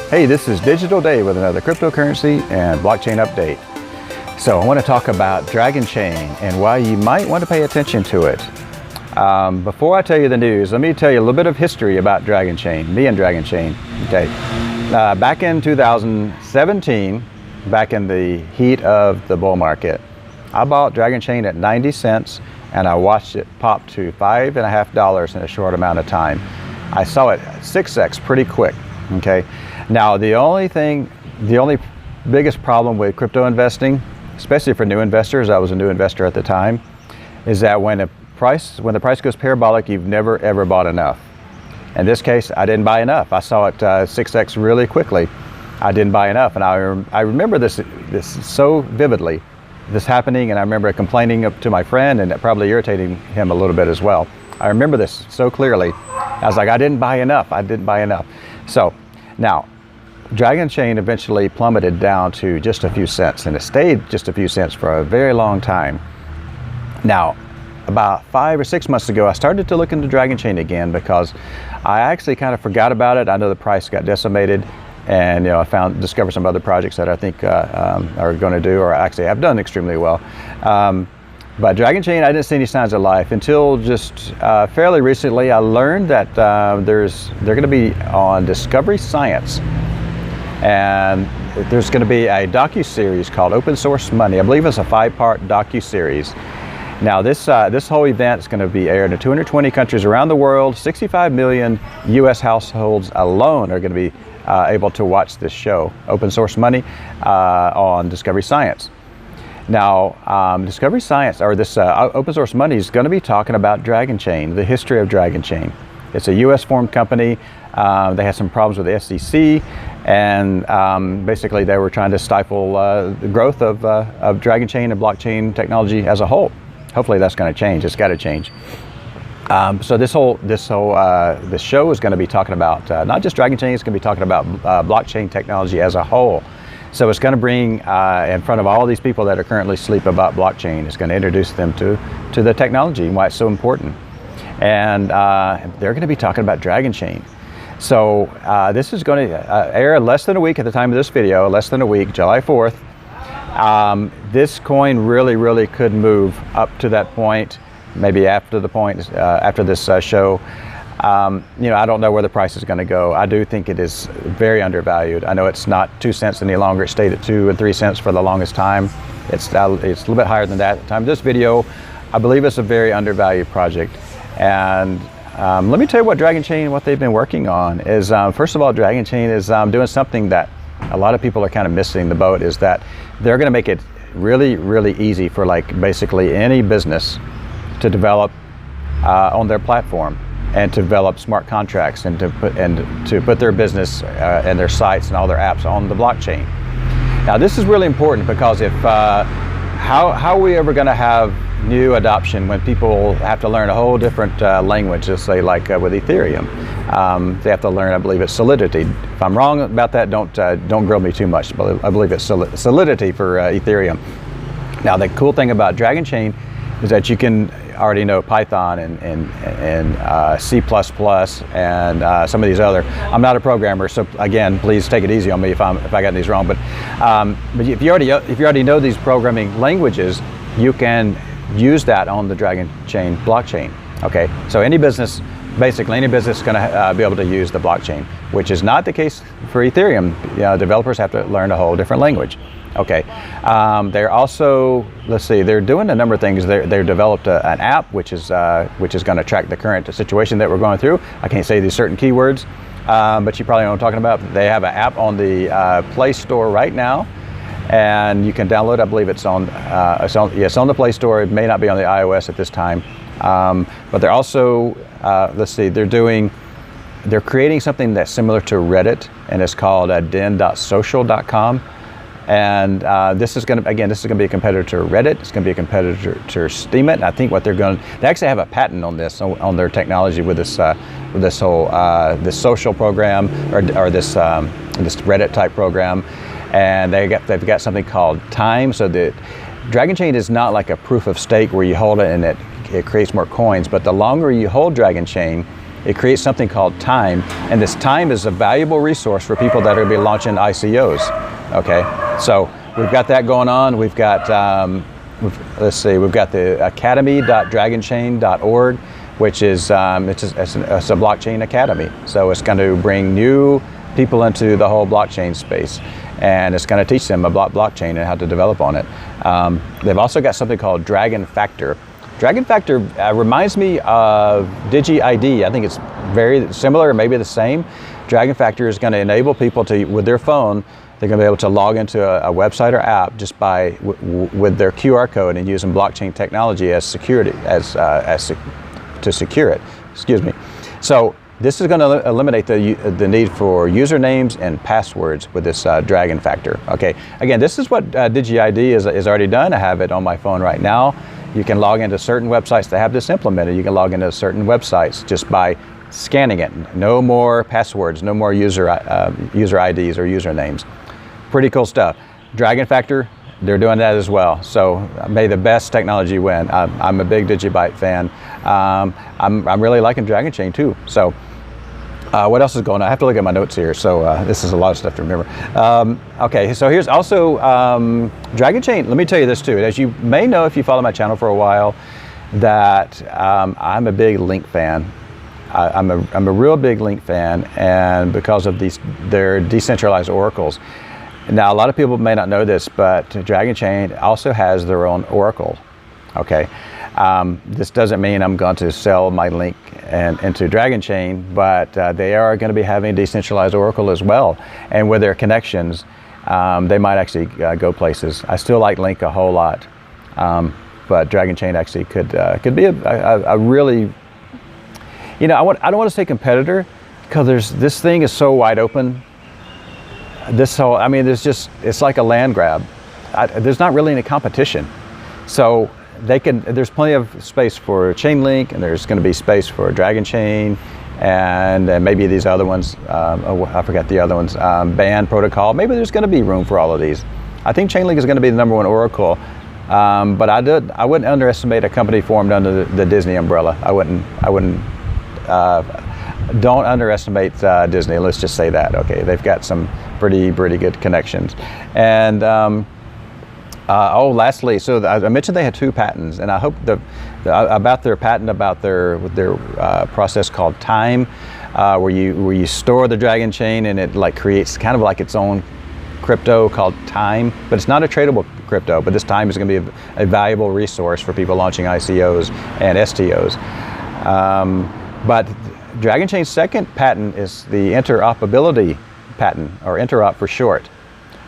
Hey, this is Digital Dave with another cryptocurrency and blockchain update. So I want to talk about Dragonchain and why you might want to pay attention to it. Before I tell you the news, let me tell you a little bit of history about Dragonchain, me and Dragonchain. Okay, back in 2017, back in the heat of the bull market, I bought Dragonchain at 90 cents and I watched it pop to $5.50 in a short amount of time. I saw it 6x pretty quick. Okay, now the only biggest problem with crypto investing, especially for new investors, I was a new investor at the time, is that when the price goes parabolic, you've never ever bought enough. In this case, I didn't buy enough. I saw it 6x really quickly. I didn't buy enough, and I remember this so vividly, this happening, and I remember complaining to my friend and probably irritating him a little bit as well. I remember this so clearly. I was like, I didn't buy enough. So now, Dragonchain eventually plummeted down to just a few cents, and it stayed just a few cents for a very long time. Now, about 5 or 6 months ago, I started to look into Dragonchain again because I actually kind of forgot about it. I know the price got decimated, and I discovered some other projects that I think are going to do, or actually have done extremely well. But Dragonchain, I didn't see any signs of life until just fairly recently. I learned that they're going to be on Discovery Science, and there's going to be a docu-series called Open Source Money. I believe it's a 5-part docu-series. Now this whole event is going to be aired in 220 countries around the world. 65 million U.S. households alone are going to be able to watch this show, Open Source Money, on Discovery Science. Now, Discovery Science, or this Open Source Money, is going to be talking about Dragonchain, the history of Dragonchain. It's a U.S. formed company. They had some problems with the SEC, and basically they were trying to stifle the growth of Dragonchain and blockchain technology as a whole. Hopefully that's going to change. It's got to change. So this show is going to be talking about not just Dragonchain. It's going to be talking about blockchain technology as a whole. So it's going to bring in front of all these people that are currently asleep about blockchain. It's going to introduce them to the technology and why it's so important. And they're going to be talking about Dragonchain. So this is going to air less than a week at the time of this video, less than a week, July 4th. This coin really could move up to that point, maybe after the point, after this show. I don't know where the price is going to go. I do think it is very undervalued. I know it's not 2 cents any longer. It stayed at 2 and 3 cents for the longest time. It's a little bit higher than that at the time of this video. I believe it's a very undervalued project. And let me tell you what Dragonchain, what they've been working on is, first of all, Dragonchain is doing something that a lot of people are kind of missing the boat, is that they're going to make it really easy for basically any business to develop on their platform, and to develop smart contracts, and to put their business and their sites and all their apps on the blockchain. Now this is really important because if how are we ever going to have new adoption when people have to learn a whole different language, just say like with Ethereum? They have to learn, I believe it's Solidity. If I'm wrong about that, don't grill me too much, but I believe it's Solidity for Ethereum. Now the cool thing about Dragonchain is that you can already know Python and C++ and some of these other. I'm not a programmer, so again, please take it easy on me if I got these wrong. But if you already know these programming languages, you can use that on the Dragonchain blockchain. Okay, so basically any business is going to be able to use the blockchain, which is not the case for Ethereum. Developers have to learn a whole different language. Okay, they're also, they're doing a number of things. They've developed an app which is going to track the current situation that we're going through. I can't say these certain keywords, but you probably know what I'm talking about. They have an app on the Play Store right now, and you can download. I believe it's on the Play Store. It may not be on the iOS at this time, but they're also they're creating something that's similar to Reddit, and it's called den.social.com. And this is going to be a competitor to Reddit. It's going to be a competitor to Steemit. And I think they actually have a patent on this, on their technology with this whole this social program or this Reddit type program. And they've got something called Time. So the Dragonchain is not like a proof of stake where you hold it and it creates more coins. But the longer you hold Dragonchain, it creates something called time, and this time is a valuable resource for people that are going to be launching ICOs. Okay, so we've got that going on. We've got, let's see, we've got the academy.dragonchain.org, which is it's a blockchain academy. So it's going to bring new people into the whole blockchain space, and it's going to teach them about blockchain and how to develop on it. They've also got something called Dragon Factor. Dragon Factor reminds me of DigiID. I think it's very similar, or maybe the same. Dragon Factor is going to enable people to, with their phone, they're going to be able to log into a website or app just by with their QR code and using blockchain technology as security, to secure it. Excuse me. So this is going to eliminate the need for usernames and passwords with this Dragon Factor. Okay. Again, this is what DigiID is already done. I have it on my phone right now. You can log into certain websites that have this implemented. You can log into certain websites just by scanning it. No more passwords, no more user IDs or usernames. Pretty cool stuff. Dragon Factor, they're doing that as well. So may the best technology win. I'm a big Digibyte fan. I'm really liking Dragonchain too. So what else is going on? I have to look at my notes here. So this is a lot of stuff to remember. Okay, so here's also Dragonchain. Let me tell you this too. As you may know if you follow my channel for a while, that I'm a big Link fan. I'm a real big Link fan, and because of their decentralized oracles. Now, a lot of people may not know this, but Dragonchain also has their own oracle. Okay, this doesn't mean I'm going to sell my Link into Dragonchain, but they are going to be having a decentralized oracle as well, and with their connections, they might actually go places. I still like Link a whole lot, but Dragonchain actually could be a really, you know, I don't want to say competitor, because this thing is so wide open. This whole, I mean, it's like a land grab. There's not really any competition. So there's plenty of space for Chainlink, and there's going to be space for Dragonchain, and maybe these other ones, I forgot the other ones, Band Protocol. Maybe there's going to be room for all of these. I think Chainlink is going to be the #1 oracle, but I wouldn't underestimate a company formed under the Disney umbrella. I wouldn't. Don't underestimate Disney. Let's just say that. Okay, they've got some pretty good connections. And oh, lastly, so I mentioned they had 2 patents, and I hope about their patent about their process called Time, where you store the Dragonchain, and it like creates kind of like its own crypto called Time, but it's not a tradable crypto. But this Time is going to be a valuable resource for people launching ICOs and STOs. But Dragonchain's second patent is the interoperability patent, or interop for short.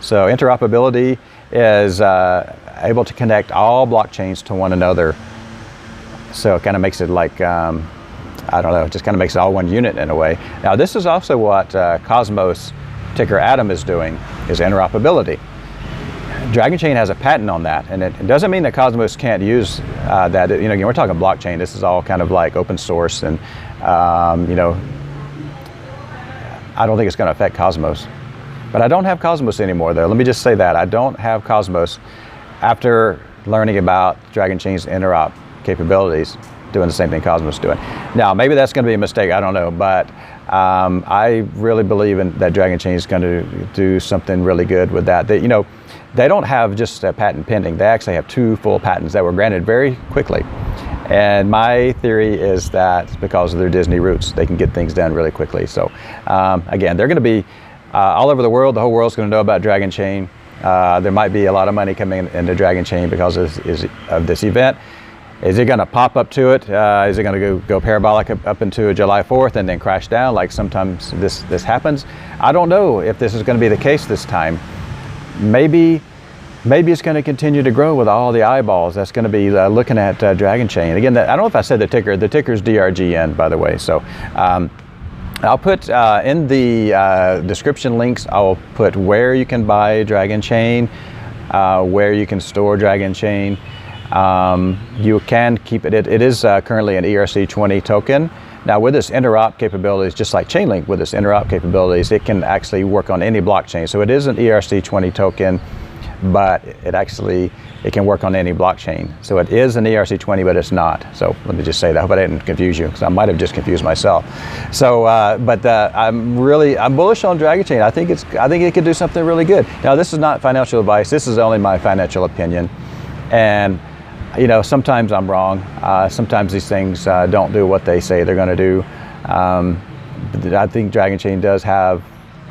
So interoperability is able to connect all blockchains to one another. So it kind of makes it like, I don't know, it just kind of makes it all one unit in a way. Now this is also what Cosmos, ticker Atom, is doing, is interoperability. Dragonchain has a patent on that, and it doesn't mean that Cosmos can't use that. You know, again, we're talking blockchain. This is all kind of like open source, and you know, I don't think it's going to affect Cosmos. But I don't have Cosmos anymore, though. Let me just say that I don't have Cosmos after learning about Dragonchain's interop capabilities, doing the same thing Cosmos is doing. Now, maybe that's going to be a mistake. I don't know, but I really believe that Dragonchain is going to do something really good with that. You know, they don't have just a patent pending. They actually have 2 full patents that were granted very quickly. And my theory is that because of their Disney roots, they can get things done really quickly. So again, they're going to be all over the world. The whole world's going to know about Dragonchain. There might be a lot of money coming into Dragonchain because of this event. Is it going to pop up to it? Is it going to go parabolic up into July 4th and then crash down like sometimes this happens? I don't know if this is going to be the case this time. Maybe it's going to continue to grow with all the eyeballs that's going to be looking at Dragonchain. Again, I don't know if I said the ticker. The ticker is DRGN, by the way. So I'll put in the description links, I'll put where you can buy Dragonchain, where you can store Dragonchain. You can keep it. It is currently an ERC20 token. Now with this interop capabilities, just like Chainlink with this interop capabilities, it can actually work on any blockchain. So it is an ERC20 token. but it can work on any blockchain. So it is an ERC20, but it's not. So let me just say that. I hope I didn't confuse you, because I might have just confused myself. So, I'm bullish on Dragonchain. I think it could do something really good. Now, this is not financial advice. This is only my financial opinion. And sometimes I'm wrong. Sometimes these things don't do what they say they're going to do. I think Dragonchain does have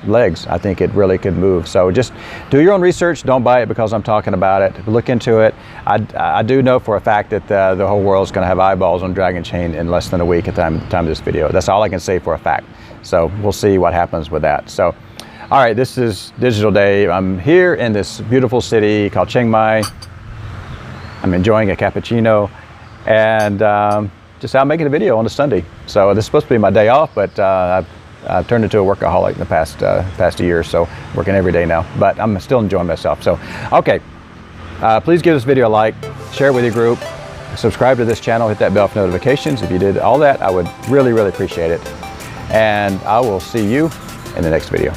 legs. I think it really could move. So just do your own research. Don't buy it because I'm talking about it. Look into it. I do know for a fact that the whole world's going to have eyeballs on Dragonchain in less than a week at the time of this video. That's all I can say for a fact. So we'll see what happens with that. So, all right, this is Digital Dave. I'm here in this beautiful city called Chiang Mai. I'm enjoying a cappuccino and just out making a video on a Sunday. So this is supposed to be my day off, but I've turned into a workaholic in the past year or so, working every day now, but I'm still enjoying myself. So, okay, please give this video a like, share it with your group, subscribe to this channel, hit that bell for notifications. If you did all that, I would really, really appreciate it. And I will see you in the next video.